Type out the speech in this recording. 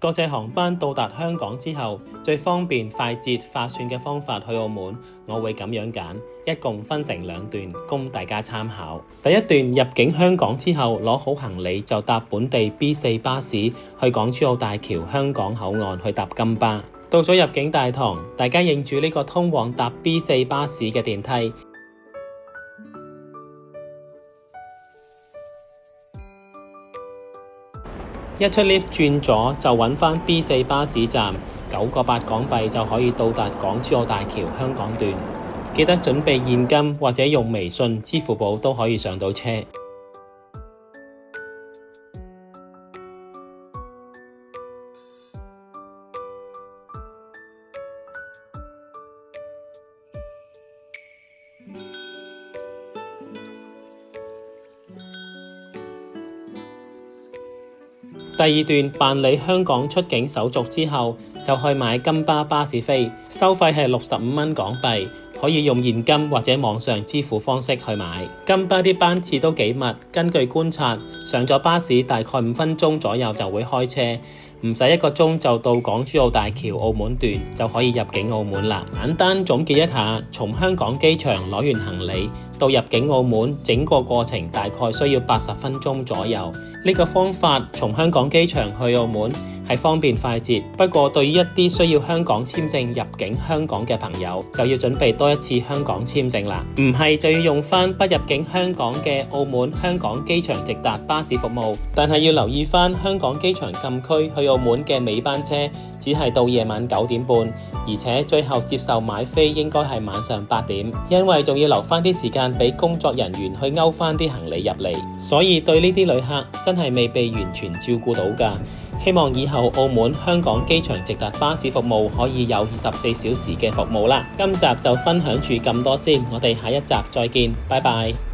國際航班到達香港之後，最方便、快捷、划算嘅方法去澳門，我會咁樣揀，一共分成兩段，供大家參考。第一段入境香港之後，攞好行李就搭本地 B4 巴士去港珠澳大橋香港口岸去搭金巴。到咗入境大堂，大家認住呢個通往搭 B4 巴士嘅電梯。一出 lift 轉左就揾返 B4 巴士站，9個8港幣就可以到達港珠澳大橋香港段。記得準備現金或者用微信、支付寶都可以上到車。第二段辦理香港出境手續之後，就去買金巴巴士飛，收費係65蚊港幣，可以用現金或者網上支付方式去買。金巴啲班次都幾密，根據觀察，上咗巴士大概5分鐘左右就會開車，唔使1個鐘就到港珠澳大橋澳門段就可以入境澳門啦。簡單總結一下，從香港機場攞完行李到入境澳門，整個過程大概需要80分鐘左右。呢個方法從香港機場去澳門係方便快捷，不過對於一啲需要香港簽證入境香港嘅朋友，就要準備多一次香港簽證啦。唔係就要用返不入境香港嘅澳門香港機場直達巴士服務，但係要留意返香港機場禁區去澳門嘅尾班車只係到夜晚9點半，而且最後接受買飛應該係晚上8點，因為仲要留返啲時間俾工作人員去勾返啲行李入嚟，所以對呢啲旅客真係未被完全照顧到㗎。希望以後澳門香港機場直達巴士服務可以有24小時嘅服務啦。今集就分享住咁多先，我哋下一集再見，拜拜。